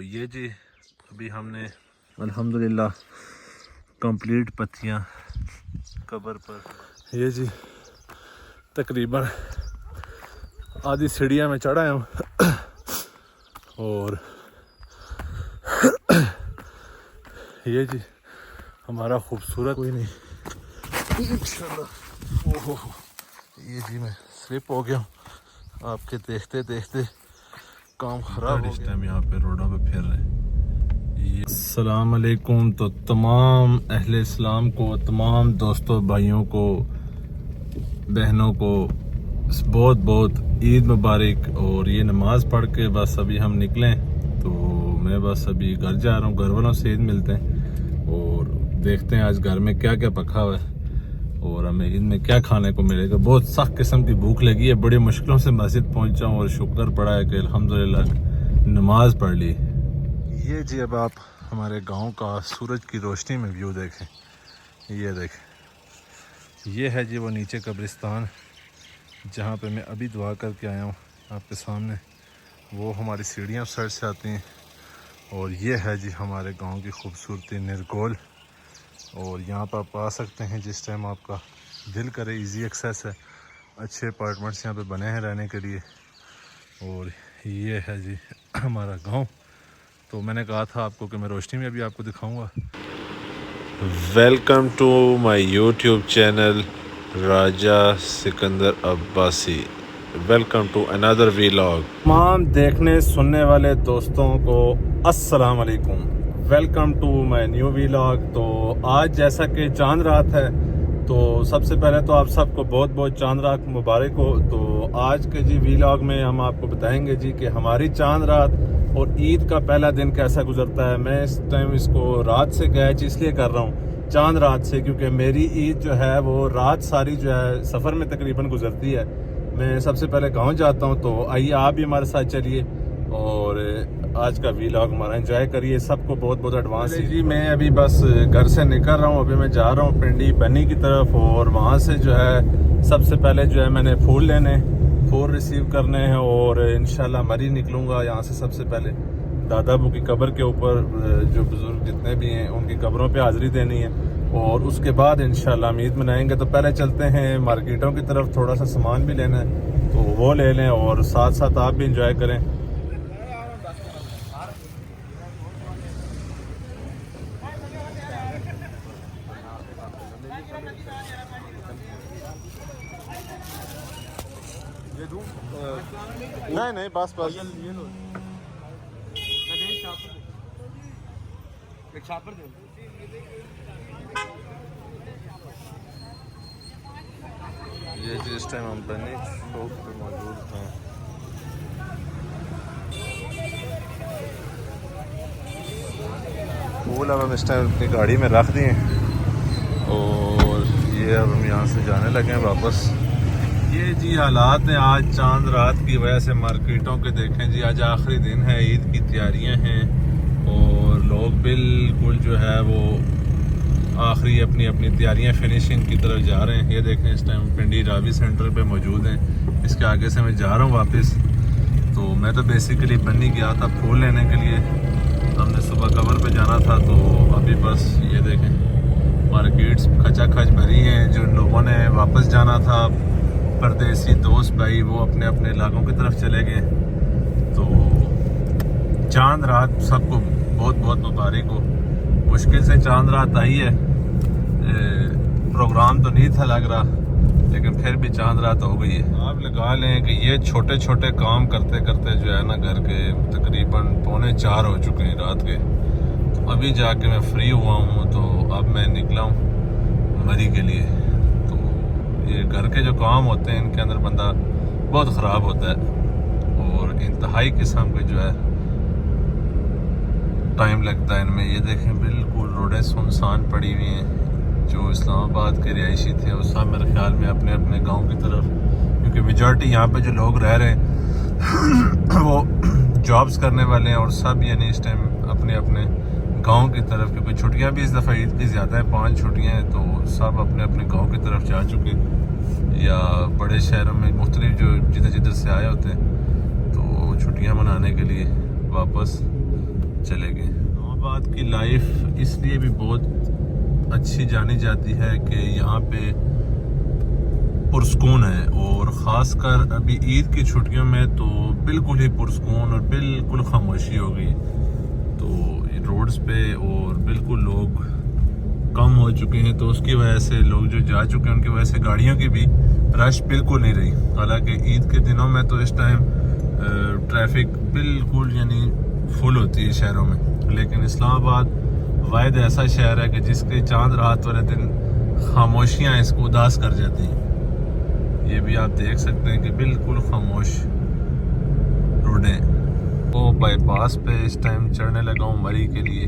ये जी अभी हमने अल्हम्दुलिल्लाह कंप्लीट पत्तियाँ कब्र पर, ये जी तकरीबन आधी सीढ़ियाँ में चढ़ा हूँ और ये जी हमारा खूबसूरत कोई नहीं इंशाल्लाह। ओहो ये जी मैं स्लिप हो गया हूँ, आपके देखते देखते काम खराब हो गया। यहाँ पे रोडों पे फिर रहे। अस्सलाम वालेकुम। तो तमाम अहले इस्लाम को, तमाम दोस्तों भाइयों को, बहनों को बहुत बहुत ईद मुबारक। और ये नमाज पढ़ के बस अभी हम निकलें तो मैं बस अभी घर जा रहा हूँ। घर वालों से ईद मिलते हैं और देखते हैं आज घर में क्या क्या पका हुआ है और हमें ईद में क्या खाने को मिलेगा। बहुत सख्त किस्म की भूख लगी है, बड़ी मुश्किलों से मस्जिद पहुंचा हूँ और शुक्र पड़ा है कि अल्हम्दुलिल्लाह नमाज पढ़ ली। ये जी अब आप हमारे गांव का सूरज की रोशनी में व्यू देखें। ये देखें, ये है जी वो नीचे कब्रिस्तान जहाँ पे मैं अभी दुआ करके आया हूँ आपके सामने। वो हमारी सीढ़ियाँ उस साइड से आती हैं और ये है जी हमारे गांव की खूबसूरती निरगोल। और यहाँ पर आप आ सकते हैं जिस टाइम आपका दिल करे। इजी एक्सेस है, अच्छे अपार्टमेंट्स यहाँ पे बने हैं रहने के लिए। और ये है जी हमारा गांव। तो मैंने कहा था आपको कि मैं रोशनी में अभी आपको दिखाऊंगा। Welcome to my YouTube channel Raja Sikandar Abbasi. Welcome to another vlog. तमाम देखने सुनने वाले दोस्तों को अस्सलाम वालेकुम। Welcome to my new vlog. तो आज जैसा कि चांद रात है तो सबसे पहले तो आप सबको बहुत बहुत चांद रात मुबारक हो। तो आज के जी व्लॉग में हम आपको बताएंगे जी कि हमारी चांद रात और ईद का पहला दिन कैसा गुजरता है। मैं इस टाइम इसको रात से कैच इसलिए कर रहा हूँ, चांद रात से, क्योंकि मेरी ईद जो है वो रात सारी जो है सफ़र में तकरीबन गुजरती है। मैं सबसे पहले गाँव जाता हूँ। तो आइए आप भी हमारे साथ चलिए और आज का व्लॉग हमारा एंजॉय करिए। सबको बहुत बहुत एडवांस जी। मैं अभी बस घर से निकल रहा हूँ, अभी मैं जा रहा हूँ पिंडी बनी की तरफ और वहाँ से जो है सबसे पहले जो है मैंने फूल रिसीव करने हैं और इंशाल्लाह मरी निकलूँगा यहाँ से। सबसे पहले दादा अबू की कब्र के ऊपर जो बुजुर्ग जितने भी हैं उनकी कब्रों पे हाज़िरी देनी है और उसके बाद इंशाल्लाह हम ईद मनाएंगे। तो पहले चलते हैं मार्केटों की तरफ, थोड़ा सा सामान भी लेना है तो वो ले लें और साथ साथ आप भी इंजॉय करें। नहीं बस ये जिस टाइम हम बनी शॉप पे मौजूद हैं। फूल अब हम इस टाइम अपनी गाड़ी में रख दिए और ये अब हम यहाँ से जाने लगे हैं वापस। ये जी हालात हैं आज चांद रात की वजह से मार्केटों के। देखें जी आज आखिरी दिन है, ईद की तैयारियां हैं और लोग बिल्कुल जो है वो आखिरी अपनी अपनी तैयारियां फिनिशिंग की तरफ जा रहे हैं। ये देखें इस टाइम पिंडी रावी सेंटर पे मौजूद हैं। इसके आगे से मैं जा रहा हूँ वापस। तो मैं तो बेसिकली बन्नी गया था फूल लेने के लिए, हमने सुबह कब्र पे जाना था। तो अभी बस ये देखें मार्केट्स खचाखच भरी हैं। जो लोगों ने वापस जाना था परदेसी दोस्त भाई वो अपने अपने इलाकों की तरफ चले गए। तो चांद रात सबको बहुत बहुत मुबारक हो। मुश्किल से चांद रात आई है, प्रोग्राम तो नहीं था लग रहा लेकिन फिर भी चांद रात हो गई है। आप लगा लें कि ये छोटे छोटे काम करते करते जो है ना घर के तकरीबन 3:45 हो चुके हैं रात के। तो अभी जाके मैं फ्री हुआ हूँ तो अब मैं निकला हूँ मरी के लिए। ये घर के जो काम होते हैं इनके अंदर बंदा बहुत ख़राब होता है और इंतहाई किस्म के जो है टाइम लगता है इनमें। ये देखें बिल्कुल रोडें सुनसान पड़ी हुई हैं। जो इस्लामाबाद के रिहायशी थे वो सब मेरे ख्याल में अपने अपने गांव की तरफ, क्योंकि मेजॉरिटी यहाँ पे जो लोग रह रहे हैं वो जॉब्स करने वाले हैं और सब यानी इस टाइम अपने अपने गांव की तरफ, क्योंकि छुट्टियां भी इस दफ़ा ईद की ज़्यादा है, 5 छुट्टियां हैं तो सब अपने अपने गांव की तरफ जा चुके या बड़े शहरों में मुख्तलिफ जो जिधर जिधर से आए होते हैं तो छुट्टियां मनाने के लिए वापस। इस्लामाबाद की लाइफ इसलिए भी बहुत अच्छी जानी जाती है कि यहाँ पे पुरस्कून है, और ख़ासकर अभी ईद की छुट्टियों में तो बिल्कुल ही पुरस्कून और बिल्कुल खामोशी हो गई। तो रोड्स पे और बिल्कुल लोग कम हो चुके हैं, तो उसकी वजह से लोग जो जा चुके हैं उनकी वजह से गाड़ियों की भी रश बिल्कुल नहीं रही। हालांकि ईद के दिनों में तो इस टाइम ट्रैफिक बिल्कुल यानी फुल होती है शहरों में, लेकिन इस्लामाबाद वाहिद ऐसा शहर है कि जिसके चांद रात वाले दिन खामोशियाँ इसको उदास कर जाती हैं। ये भी आप देख सकते हैं कि बिल्कुल खामोश रोडें। वो बाईपास पे इस टाइम चढ़ने लगा हूँ मरी के लिए।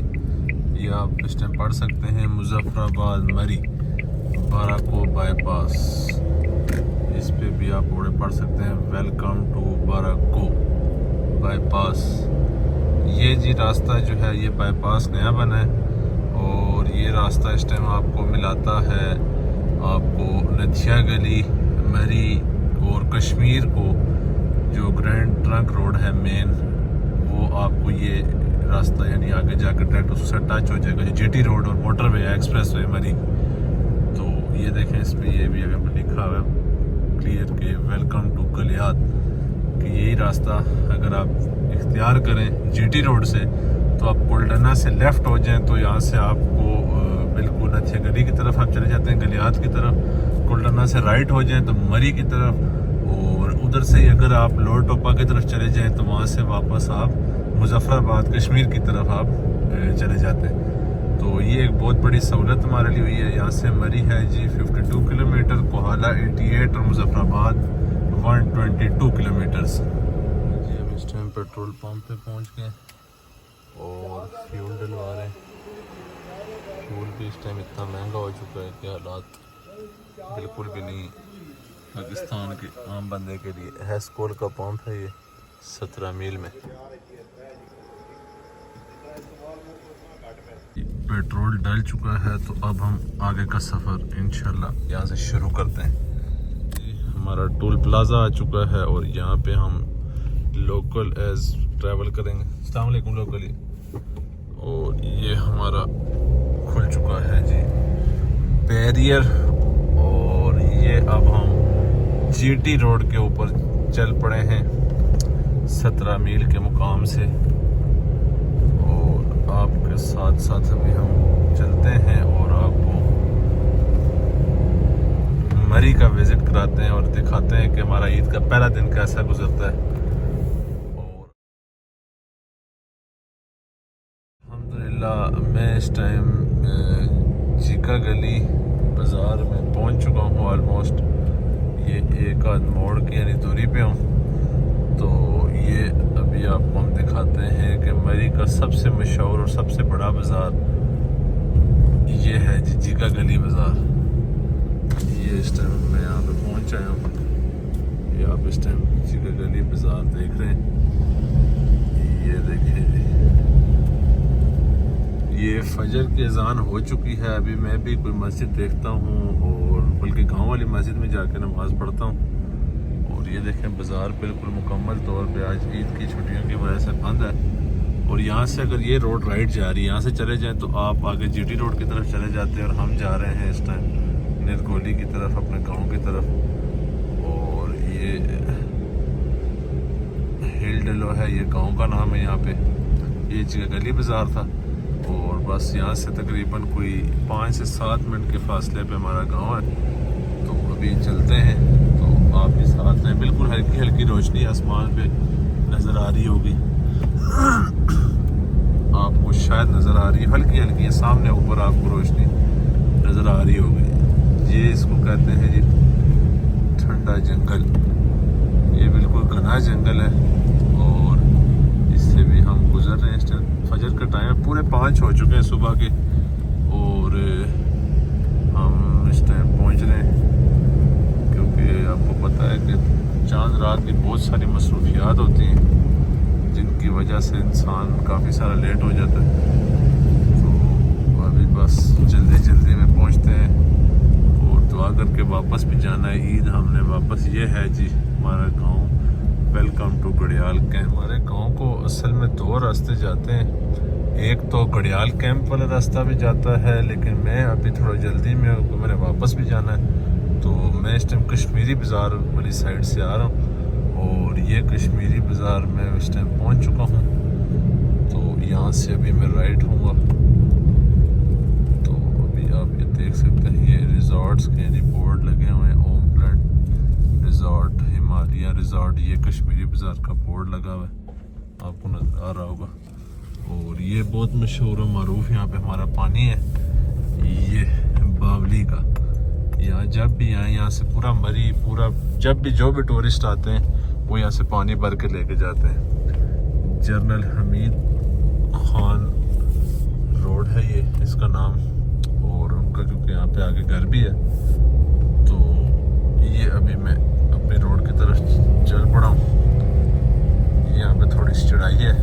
ये आप इस टाइम पढ़ सकते हैं मुजफ्फराबाद मरी बाराको बाईपास। इस पे भी आप पढ़ सकते हैं वेलकम टू बाराको बाईपास। ये जी रास्ता जो है ये बाईपास नया बना है, और ये रास्ता इस टाइम आपको मिलाता है आपको नथिया गली, मरी और कश्मीर को। जो ग्रैंड ट्रंक रोड है मेन, वो आपको ये रास्ता यानी आगे जाकर डायरेक्ट उससे टच हो जाएगा। जो जीटी रोड और मोटरवे है, एक्सप्रेस वे मरी। तो ये देखें इस पर ये भी अगर लिखा हुआ है क्लियर के वेलकम टू गलियात, कि यही रास्ता अगर आप इख्तियार करें जीटी रोड से तो आप कोल्डना से लेफ़्ट हो जाएं तो यहाँ से आपको बिल्कुल नथिया गली की तरफ आप चले जाते हैं, गलियात की तरफ। कोल्डना से राइट हो जाएं तो मरी की तरफ, और उधर से अगर आप लोअर टोपा की तरफ चले जाएं तो वहाँ से वापस आप मुजफ्फराबाद कश्मीर की तरफ आप चले जाते हैं। तो ये एक बहुत बड़ी सहूलत हमारे लिए हुई है। यहाँ से मरी है जी 52 किलोमीटर, कोहाला 88 और मुजफ्फराबाद 122 किलोमीटर्स। जी हम इस टाइम पेट्रोल पंप पे पहुँच गए और फ्यूल डलवा रहे हैं। फ्यूल भी इस टाइम इतना महंगा हो चुका है कि हालात बिल्कुल भी नहीं पाकिस्तान के आम बंदे के लिए। हैस्कोल का पंप है ये 17 मील में। पेट्रोल डल चुका है तो अब हम आगे का सफ़र इंशाल्लाह यहाँ से शुरू करते हैं। हमारा टोल प्लाजा आ चुका है और यहाँ पे हम लोकल एज ट्रैवल करेंगे। अस्सलाम वालेकुम लोकली। और ये हमारा खुल चुका है जी बैरियर, और ये अब हम जीटी रोड के ऊपर चल पड़े हैं 17 मील के मुकाम से, और आपके साथ साथ अभी हम चलते हैं और आपको मरी का विजिट कराते हैं और दिखाते हैं कि हमारा ईद का पहला दिन कैसा गुजरता है। और अल्हम्दुलिल्लाह मैं इस टाइम जीका गली बाज़ार में पहुंच चुका हूं ऑलमोस्ट। ये एक आध मोड़ की यानी दूरी पे हूँ। तो ये अभी आपको हम दिखाते हैं कि मरी का सबसे मशहूर और सबसे बड़ा बाज़ार ये है जीका गली बाज़ार। ये इस टाइम मैं यहाँ पे पहुँच आया हूँ। ये आप इस टाइम जीका गली बाज़ार देख रहे हैं। ये देखिए ये फजर की अजान हो चुकी है। अभी मैं भी कोई मस्जिद देखता हूँ, और बल्कि गांव वाली मस्जिद में जाकर नमाज़ पढ़ता हूँ। और ये देखें बाज़ार बिल्कुल मुकम्मल तौर पे आज ईद की छुट्टियों की वजह से बंद है। और यहाँ से अगर ये रोड राइट जा रही है, यहाँ से चले जाएं तो आप आगे जीटी रोड की तरफ चले जाते हैं, और हम जा रहे हैं इस टाइम निर्गोली की तरफ, अपने गाँव की तरफ। और ये हिल डलो है, ये गाँव का नाम है। यहाँ पे ये जीका गली बाज़ार था, और बस यहाँ से तकरीबन कोई 5 से 7 मिनट के फासले पे हमारा गांव है। तो अभी चलते हैं, तो आप भी साथ में। बिल्कुल हल्की हल्की रोशनी आसमान पे नज़र आ रही होगी, आपको शायद नज़र आ रही है हल्की हल्की, सामने ऊपर आपको रोशनी नज़र आ रही होगी। ये इसको कहते हैं जी ठंडा जंगल। ये बिल्कुल घना जंगल है, और इससे भी हम गुजर रहे हैं। इस टाइम फजर का टाइम है, पूरे 5 हो चुके हैं सुबह के, और हम इस टाइम पहुंच रहे हैं। क्योंकि आपको पता है कि चांद रात की बहुत सारी मसरूफियात होती हैं, जिनकी वजह से इंसान काफ़ी सारा लेट हो जाता है। तो अभी बस जल्दी जल्दी में पहुंचते हैं और दुआ करके वापस भी जाना है। ईद हमने वापस, ये है जी हमारा गांव। Welcome to Gadiyal camp. हमारे गांव को असल में 2 रास्ते जाते हैं। एक तो घड़ियाल कैंप वाला रास्ता भी जाता है, लेकिन मैं अभी थोड़ा जल्दी में हूँ, मैंने वापस भी जाना है। तो मैं इस टाइम कश्मीरी बाज़ार वाली साइड से आ रहा हूँ और ये कश्मीरी बाज़ार में इस टाइम पहुँच चुका हूँ। तो यहाँ से अभी मैं राइट हूँगा। तो अभी आप ये देख सकते हैं, ये रिजॉर्ट्स के यानी बोर्ड लगे हुए हैं, ओम प्लांट रिजॉर्ट, हिमालय रिजॉर्ट, ये कश्मीरी बाज़ार का बोर्ड लगा हुआ है, आपको नजर आ रहा होगा। और ये बहुत मशहूर और मरूफ यहाँ पे हमारा पानी है, ये बावली का। यहाँ जब भी आए, यहाँ से पूरा मरी पूरा, जब भी जो भी टूरिस्ट आते हैं वो यहाँ से पानी भर के लेके जाते हैं। जनरल हमीद खान रोड है ये इसका नाम, और उनका क्योंकि यहाँ पे आगे घर भी है। तो ये अभी मैं अपने रोड की तरफ चल पड़ा हूँ। यहाँ पे थोड़ी सी चढ़ाई है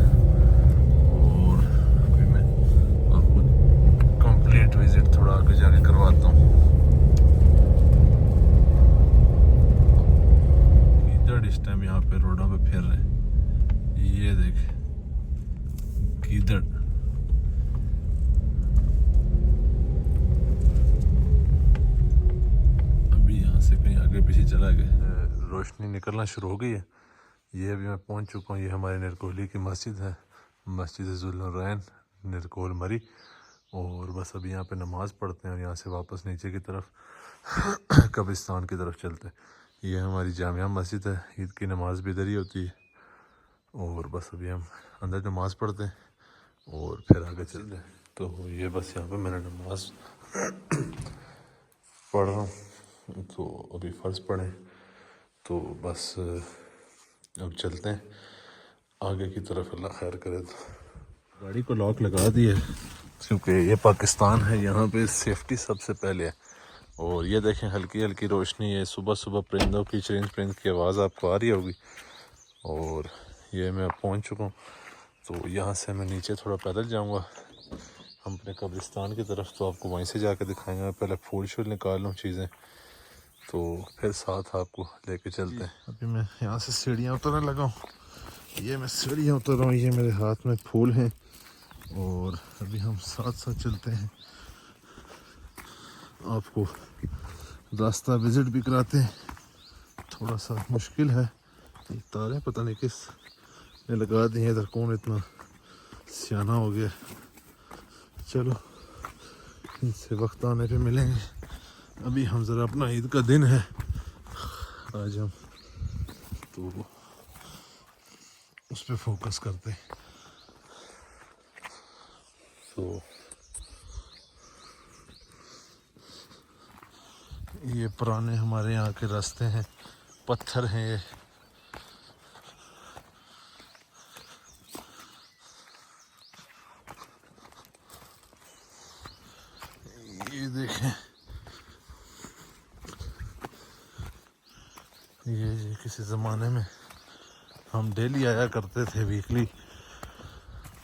और अभी मैं आपको कंप्लीट विजिट थोड़ा आगे जाके करवाता हूँ। गीदड़ इस टाइम यहाँ पे रोडों पे फिर रहे हैं, ये देख गीदड़। अभी यहाँ से कहीं आगे पीछे चला गया, रोशनी निकलना शुरू हो गई है। ये अभी मैं पहुंच चुका हूँ, ये हमारे निरकोली की मस्जिद है, मस्जिद ज़ुल्नूरैन निरकोल मरी। और बस अभी यहाँ पे नमाज़ पढ़ते हैं और यहाँ से वापस नीचे की तरफ कब्रिस्तान की तरफ चलते हैं। ये हमारी जामिया मस्जिद है, ईद की नमाज़ भी इधर ही होती है। और बस अभी हम अंदर नमाज़ पढ़ते हैं और फिर आगे चलते हैं। तो ये बस यहाँ पर मैंने नमाज़ पढ़ रहा हूँ, तो अभी फ़र्ज़ पढ़ें तो बस अब चलते हैं आगे की तरफ, अल्लाह खैर करे। तो गाड़ी को लॉक लगा दिए क्योंकि ये पाकिस्तान है, यहाँ पे सेफ्टी सबसे पहले है। और ये देखें हल्की हल्की रोशनी है, सुबह सुबह परिंदों की चरिंद परिंद की आवाज़ आपको आ रही होगी। और ये मैं पहुँच चुका हूँ। तो यहाँ से मैं नीचे थोड़ा पैदल जाऊँगा हम अपने कब्रिस्तान की तरफ, तो आपको वहीं से जाकर दिखाएंगे। पहले फूल शूल निकाल लूँ चीज़ें, तो फिर साथ आपको लेके चलते हैं। अभी मैं यहाँ से सीढ़ियाँ उतरने लगा हूँ, ये मैं सीढ़ियाँ उतर रहा हूँ, ये मेरे हाथ में फूल हैं। और अभी हम साथ साथ चलते हैं, आपको रास्ता विज़िट भी कराते हैं। थोड़ा सा मुश्किल है, ये तारे पता नहीं किस ने लगा दी हैं, इधर कौन इतना सियाना हो गया। चलो इनसे वक्त आने पे मिलेंगे। अभी हम ज़रा अपना ईद का दिन है आज, हम तो उस पर फोकस करते हैं। तो ये पुराने हमारे यहाँ के रास्ते हैं, पत्थर हैं ये देखें, ये किसी ज़माने में हम डेली आया करते थे, वीकली,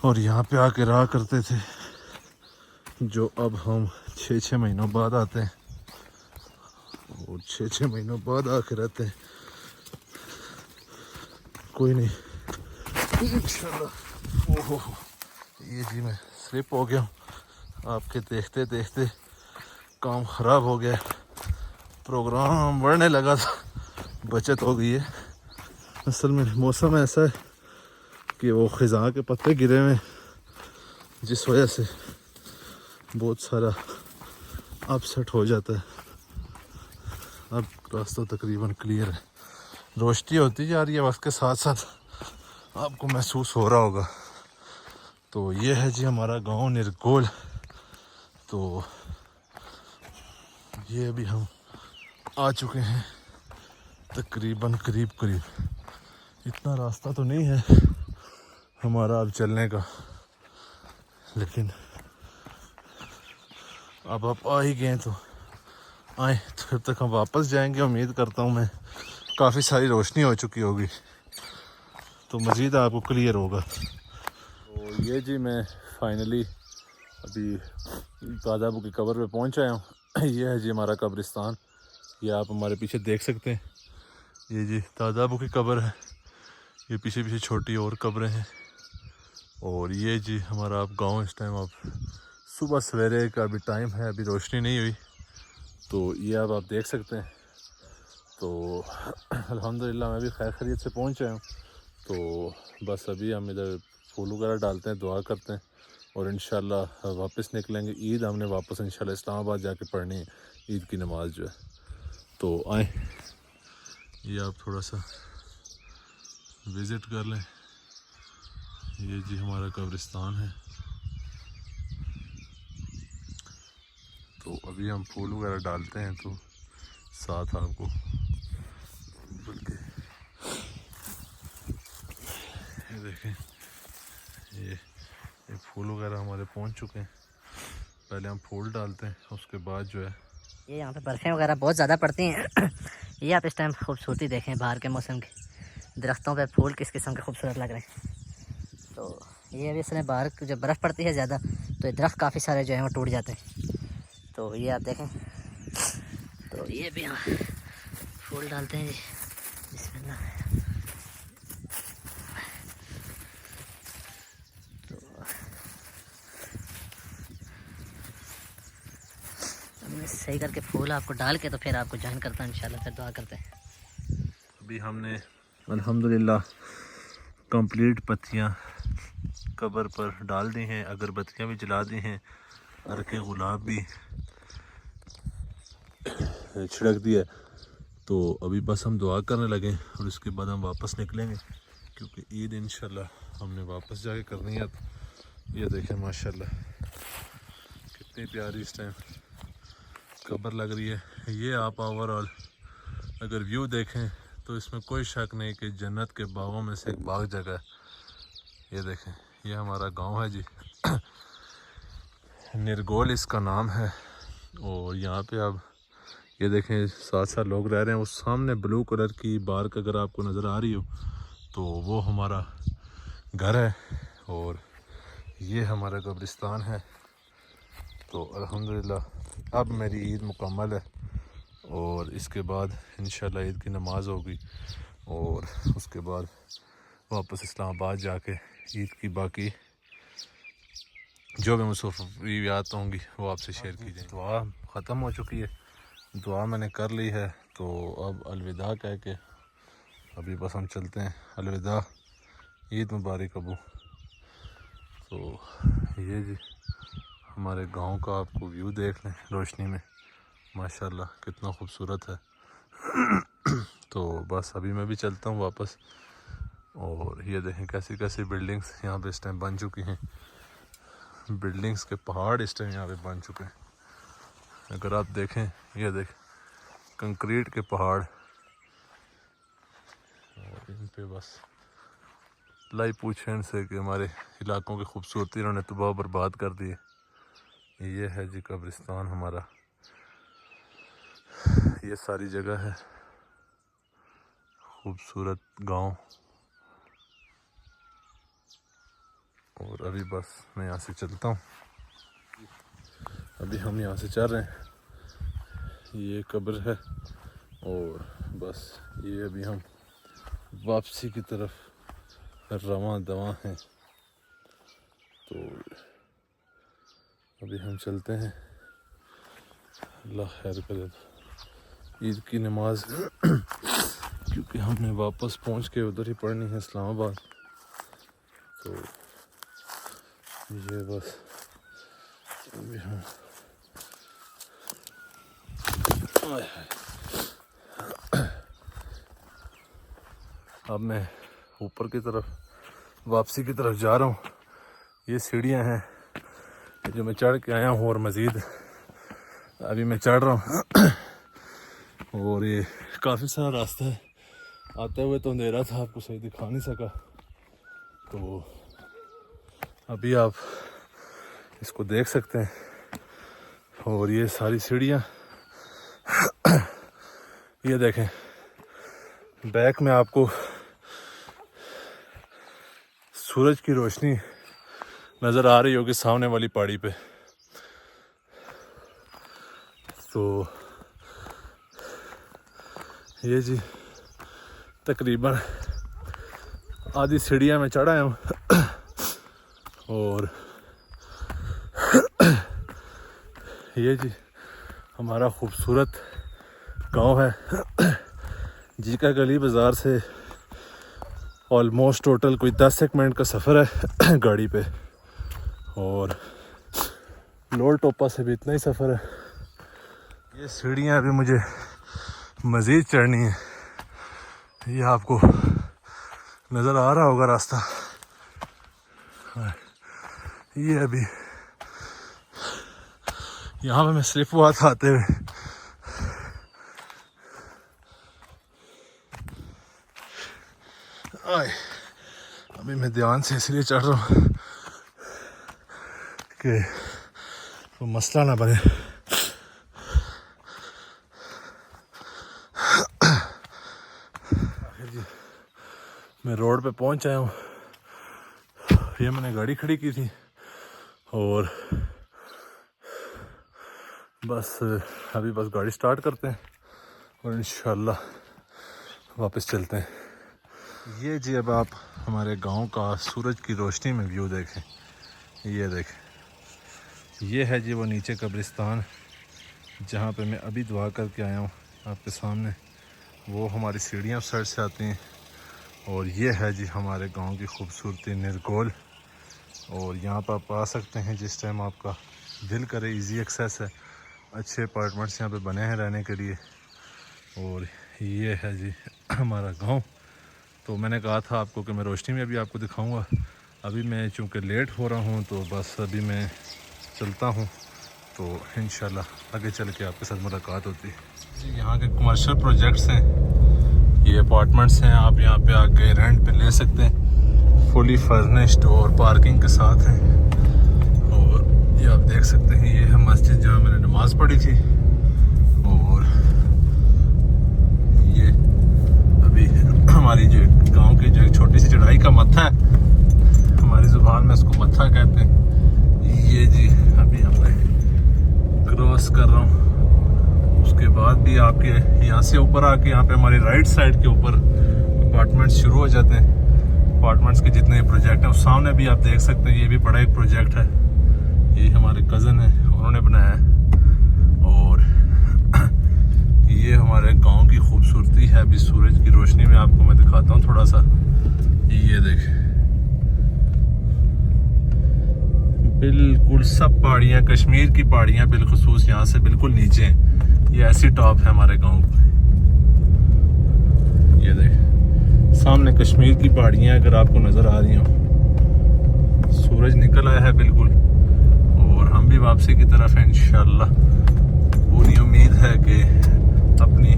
और यहाँ पे आके रहा करते थे, जो अब हम 6-6 महीनों बाद आते हैं और 6-6 महीनों बाद आके रहते हैं। कोई नहीं, इंशाल्लाह। ओहो, ये जी मैं स्लिप हो गया हूँ, आपके देखते देखते काम ख़राब हो गया, प्रोग्राम बढ़ने लगा था, बचत हो गई है। असल में मौसम ऐसा है कि वो ख़िज़ा के पत्ते गिरे हुए, जिस वजह से बहुत सारा अपसेट हो जाता है। अब रास्ता तकरीबन क्लियर है, रोशनी होती जा रही है वक्त के साथ साथ, आपको महसूस हो रहा होगा। तो ये है जी हमारा गांव निरकोल। तो ये अभी हम आ चुके हैं तकरीबन करीब, इतना रास्ता तो नहीं है हमारा अब चलने का, लेकिन अब आप आ ही गए तो आए, तो फिर तक हम वापस जाएंगे। उम्मीद करता हूँ मैं काफ़ी सारी रोशनी हो चुकी होगी तो मज़ीद आपको क्लियर होगा। तो ये जी मैं फाइनली अभी दादाबू की कब्र पे पहुँच आया हूँ। ये है जी हमारा कब्रिस्तान, ये आप हमारे पीछे देख सकते हैं, ये जी दादाबू की कब्र है। ये पीछे पीछे छोटी और कब्रें हैं और ये जी हमारा आप गांव इस टाइम अब सुबह सवेरे का अभी टाइम है, अभी रोशनी नहीं हुई, तो ये अब आप देख सकते हैं। तो अल्हम्दुलिल्लाह मैं भी खैर खैरियत से पहुंच आया हूँ। तो बस अभी हम इधर फूल वगैरह डालते हैं, दुआ करते हैं और इंशाल्लाह वापस निकलेंगे। ईद हमने वापस इंशाल्लाह इस्लामाबाद जाके पढ़नी है, ईद की नमाज़ जो है। तो आए, ये आप थोड़ा सा विज़िट कर लें। ये जी हमारा कब्रिस्तान है। तो अभी हम फूल वगैरह डालते हैं, तो साथ आपको बल्कि ये देखें, ये फूल वगैरह हमारे पहुंच चुके हैं। पहले हम फूल डालते हैं, उसके बाद जो है ये यहाँ पे बर्फ़ें वगैरह बहुत ज़्यादा पड़ती हैं। ये आप इस टाइम खूबसूरती देखें, बाहर के मौसम की दरख्तों पे फूल किस किस्म के खूबसूरत लग रहे हैं। तो ये अभी इसमें बाहर जब बर्फ़ पड़ती है ज़्यादा तो ये दरख्त काफ़ी सारे जो हैं वो टूट जाते हैं। तो ये आप देखें, तो ये भी यहाँ फूल डालते हैं जी। बिस्मिल्लाह। तो हमने सही करके फूल आपको डाल के तो फिर आपको ज्वाइन करता है इंशाल्लाह, फिर दुआ करते हैं। अभी हमने अल्हम्दुलिल्लाह कंप्लीट पत्तियाँ कब्र पर डाल दी हैं, अगरबत्तियाँ भी जला दी हैं, अर्के गुलाब भी छिड़क दिया। तो अभी बस हम दुआ करने लगे और उसके बाद हम वापस निकलेंगे, क्योंकि ईद इंशाल्लाह हमने वापस जाके करनी है। ये देखें माशाल्लाह कितनी प्यारी इस टाइम कब्र लग रही है। ये आप ओवरऑल अगर व्यू देखें तो इसमें कोई शक नहीं कि जन्नत के बागों में से एक बाग जगह है। ये देखें, ये हमारा गांव है जी, निरगोल इसका नाम है। और यहाँ पे आप ये देखें 7 लोग रह रहे हैं। वो सामने ब्लू कलर की बार्क अगर आपको नज़र आ रही हो तो वो हमारा घर है और ये हमारा कब्रिस्तान है। तो अल्हम्दुलिल्लाह अब मेरी ईद मुकम्मल है और इसके बाद इंशाल्लाह ईद की नमाज़ होगी और उसके बाद वापस इस्लामाबाद जाके ईद की बाकी जो भी मुसफ़्फ़ियात होंगी वो आपसे शेयर की जाएंगी। दुआ ख़त्म हो चुकी है, दुआ मैंने कर ली है, तो अब अलविदा कह के अभी बस हम चलते हैं। अलविदा, ईद मुबारक अबू। तो ये जी हमारे गांव का आपको व्यू देख लें रोशनी में, माशाल्लाह कितना खूबसूरत है। तो बस अभी मैं भी चलता हूँ वापस। और ये देखें कैसी कैसी बिल्डिंग्स यहाँ पे इस टाइम बन चुकी हैं, बिल्डिंग्स के पहाड़ इस टाइम यहाँ पे बन चुके हैं। अगर आप देखें, ये देखें कंक्रीट के पहाड़, और इन पे बस लाई पूछें से कि हमारे इलाकों की खूबसूरती इन्होंने तबाह बर्बाद कर दी है। ये है जी कब्रिस्तान हमारा, ये सारी जगह है, खूबसूरत गांव। और अभी बस मैं यहाँ से चलता हूँ, अभी हम यहाँ से चल रहे हैं। ये कब्र है और बस ये अभी हम वापसी की तरफ रवां दवां हैं। तो अभी हम चलते हैं, अल्लाह खैर करे। ईद की नमाज क्योंकि हमने वापस पहुंच के उधर ही पढ़नी है इस्लामाबाद। तो ये बस अभी हम अब मैं ऊपर की तरफ वापसी की तरफ जा रहा हूँ। ये सीढ़ियाँ हैं जो मैं चढ़ के आया हूँ और मज़ीद अभी मैं चढ़ रहा हूँ। और ये काफ़ी सारा रास्ता है, आते हुए तो अंधेरा था, आपको सही दिखा नहीं सका। तो अभी आप इसको देख सकते हैं। और ये सारी सीढ़ियाँ ये देखें, बैक में आपको सूरज की रोशनी नज़र आ रही होगी सामने वाली पहाड़ी पे। तो ये जी तकरीबन आधी सीढ़ियाँ मैं चढ़ा हूँ और ये जी हमारा खूबसूरत गांव है। जीका गली बाज़ार से ऑलमोस्ट टोटल कोई 10 मिनट का सफ़र है गाड़ी पे, और लोल टोपा से भी इतना ही सफ़र है। ये सीढ़ियाँ अभी मुझे मज़ीद चढ़नी है। ये आपको नज़र आ रहा होगा रास्ता। ये अभी यहाँ पे मैं स्लिप हुआ था आते हुए। आए अभी मैं ध्यान से इसलिए चढ़ रहा हूँ कि वो मसला ना बने। मैं रोड पे पहुंच आया हूँ। ये मैंने गाड़ी खड़ी की थी और बस अभी बस गाड़ी स्टार्ट करते हैं और इंशाल्लाह वापस चलते हैं। ये जी अब आप हमारे गांव का सूरज की रोशनी में व्यू देखें। ये देखें, ये है जी वो नीचे कब्रिस्तान जहाँ पे मैं अभी दुआ करके आया हूँ आपके सामने। वो हमारी सीढ़ियाँ उस साइड से आती हैं। और ये है जी हमारे गांव की खूबसूरती निरगोल। और यहाँ पर आप आ सकते हैं जिस टाइम आपका दिल करे। इजी एक्सेस है, अच्छे अपार्टमेंट्स यहाँ पे बने हैं रहने के लिए। और ये है जी हमारा गांव। तो मैंने कहा था आपको कि मैं रोशनी में अभी आपको दिखाऊंगा। अभी मैं चूँकि लेट हो रहा हूँ तो बस अभी मैं चलता हूँ, तो इंशाल्लाह आगे चल के आपके साथ मुलाकात होती है। जी यहाँ के कमर्शियल प्रोजेक्ट्स हैं, ये अपार्टमेंट्स हैं। आप यहाँ पे आके रेंट पे ले सकते हैं, फुली फर्निश्ड और पार्किंग के साथ हैं। और ये आप देख सकते हैं, ये है मस्जिद जहाँ मैंने नमाज़ पढ़ी थी। और ये अभी हमारी जो गांव की जो एक छोटी सी चढ़ाई का मत्था है, हमारी ज़ुबान में इसको मत्था कहते हैं। ये जी अभी हमने क्रॉस कर रहा हूँ। उसके बाद भी आपके यहाँ से ऊपर आके यहाँ पे हमारी राइट साइड के ऊपर अपार्टमेंट्स शुरू हो जाते हैं। अपार्टमेंट्स के जितने प्रोजेक्ट हैं उस सामने भी आप देख सकते हैं, ये भी बड़ा एक प्रोजेक्ट है। ये हमारे कज़न है, उन्होंने बनाया है। और ये हमारे गांव की खूबसूरती है। अभी सूरज की रोशनी में आपको मैं दिखाता हूँ थोड़ा सा। ये देखें, बिल्कुल सब पहाड़ियाँ, कश्मीर की पहाड़ियाँ बिलखुसूस यहाँ से बिल्कुल नीचे हैं। ये ऐसी टॉप है हमारे गांव की। ये देखें सामने कश्मीर की पहाड़ियाँ अगर आपको नज़र आ रही हो। सूरज निकल आया है बिल्कुल और हम भी वापसी की तरफ है इंशाल्लाह। पूरी उम्मीद है कि अपनी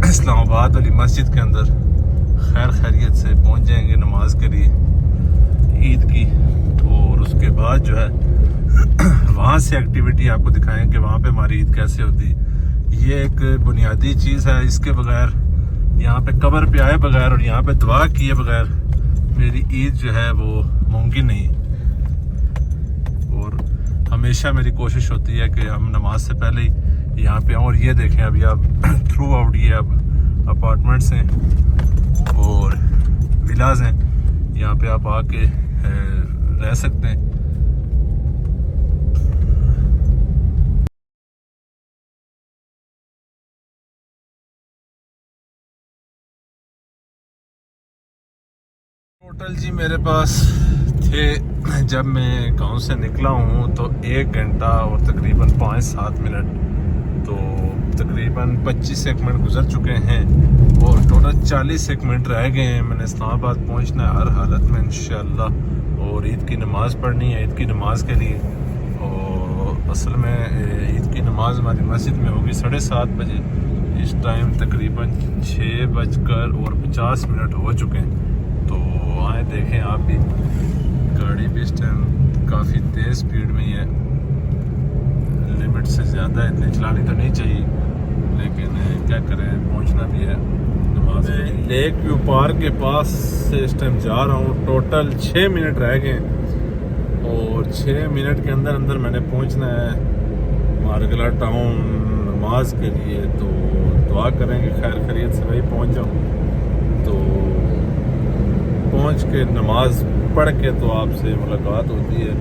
इस्लामाबाद वाली मस्जिद के अंदर खैर खैरियत से पहुंच जाएंगे नमाज के लिए ईद की। और उसके बाद जो है वहाँ से एक्टिविटी आपको दिखाएं कि वहाँ पे हमारी ईद कैसे होती है। ये एक बुनियादी चीज़ है, इसके बगैर यहाँ पे कब्र पे आए बगैर और यहाँ पे दुआ किए बगैर मेरी ईद जो है वो मुमकिन नहीं। और हमेशा मेरी कोशिश होती है कि हम नमाज से पहले ही यहाँ पे आऊँ। और ये देखें अभी आप थ्रू आउट ये अब अपार्टमेंट्स हैं और विलाज हैं, यहाँ पे आप आके रह सकते हैं। टोटल जी मेरे पास थे, जब मैं गांव से निकला हूँ तो 1 घंटा और तकरीबन 5-7 मिनट, तो तकरीबन 25 मिनट गुजर चुके हैं और टोटल 40 मिनट रह गए हैं। मैंने इस्लामाबाद पहुँचना है हर हालत में इंशाल्लाह। और ईद की नमाज़ पढ़नी है, ईद की नमाज के लिए। और असल में ईद की नमाज़ हमारी मस्जिद में होगी 7:30 बजे। इस टाइम तकरीबन 6:50 हो चुके हैं। तो आए देखें आप भी, गाड़ी भी इस टाइम काफ़ी तेज़ स्पीड में ही है, लिमिट से ज़्यादा इतनी चलानी तो नहीं चाहिए, लेकिन क्या करें पहुंचना भी है नमाज। मैं लेक व्यू पार्क के पास से इस टाइम जा रहा हूँ। टोटल 6 मिनट रह गए और 6 मिनट के अंदर अंदर मैंने पहुंचना है मारगला टाउन नमाज के लिए। तो दुआ करेंगे खैर खैरियत से वही पहुंच जाऊँ। तो पहुंच के नमाज पढ़ के तो आपसे मुलाकात होती है।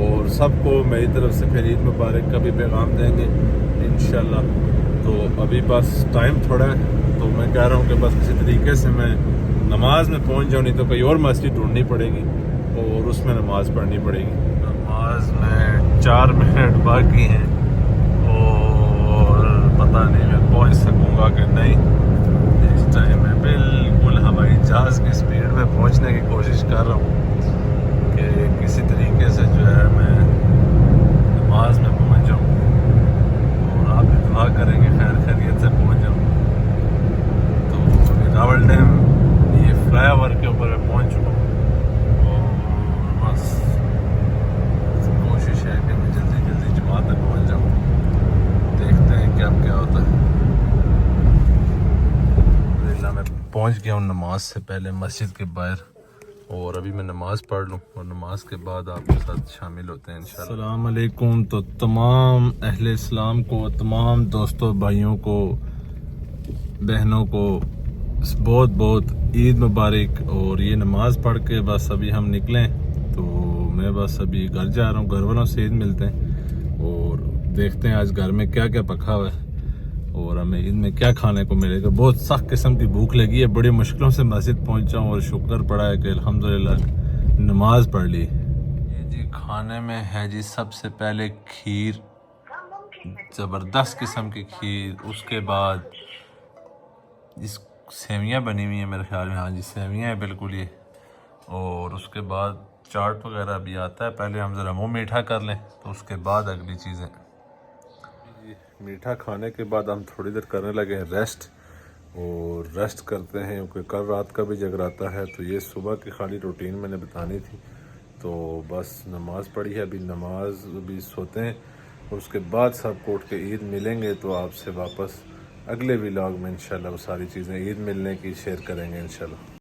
और सबको मेरी तरफ से फिर ईद मुबारक का भी पैगाम देंगे इंशाल्लाह। तो अभी बस टाइम थोड़ा है, तो मैं कह रहा हूँ कि बस किसी तरीके से मैं नमाज में पहुँच जाऊँ, नहीं तो कोई और मस्जिद ढूंढनी पड़ेगी और उसमें नमाज़ पढ़नी पड़ेगी। नमाज में 4 मिनट बाकी हैं और पता नहीं मैं पहुँच सकूँगा कि नहीं। इस टाइम मैं बिल्कुल हवाई जहाज़ की स्पीड में पहुँचने की कोशिश कर रहा हूँ कि किसी तरीके से जो है मैं नमाज में पहुँच जाऊँ और आप भी दुआ करेंगे खैर खैरियत से पहुँच जाऊँ। तो रावल डैम ये फ्लाईओवर के ऊपर मैं पहुँच चुका हूँ और बस कोशिश है कि मैं जल्दी जल्दी जमात तक पहुँच जाऊँ। देखते हैं क्या होता है। मैं पहुँच गया हूँ नमाज से पहले मस्जिद के बाहर और अभी मैं नमाज पढ़ लूँ और नमाज के बाद आपके साथ शामिल होते हैं इंशाल्लाह। अस्सलाम वालेकुम। तो तमाम अहले इस्लाम को, तमाम दोस्तों भाइयों को, बहनों को बहुत बहुत ईद मुबारक। और ये नमाज पढ़ के बस अभी हम निकलें तो मैं बस अभी घर जा रहा हूँ। घर वालों से ईद मिलते हैं और देखते हैं आज घर में क्या क्या पका हुआ है और हमें ईद में क्या खाने को मिलेगा। बहुत सख्त किस्म की भूख लगी है, बड़ी मुश्किलों से मस्जिद पहुंचा हूँ और शुक्र पड़ा है कि अल्हम्दुलिल्लाह नमाज पढ़ ली। ये जी खाने में है जी सबसे पहले खीर, ज़बरदस्त किस्म की खीर। उसके बाद इस सेवियाँ बनी हुई हैं मेरे ख्याल में, हाँ जी सेवियाँ है बिल्कुल ये। और उसके बाद चाट वगैरह भी आता है। पहले हम ज़रा मुँह मीठा कर लें तो उसके बाद अगली चीज़ें। मीठा खाने के बाद हम थोड़ी देर करने लगे हैं रेस्ट और रेस्ट करते हैं क्योंकि कल रात का भी जगराता है। तो ये सुबह की खाली रूटीन मैंने बतानी थी। तो बस नमाज़ पढ़ी है, अभी नमाज अभी सोते हैं और उसके बाद सब को उठ के ईद मिलेंगे। तो आपसे वापस अगले व्लॉग में इंशाल्लाह वो सारी चीज़ें ईद मिलने की शेयर करेंगे इंशाल्लाह।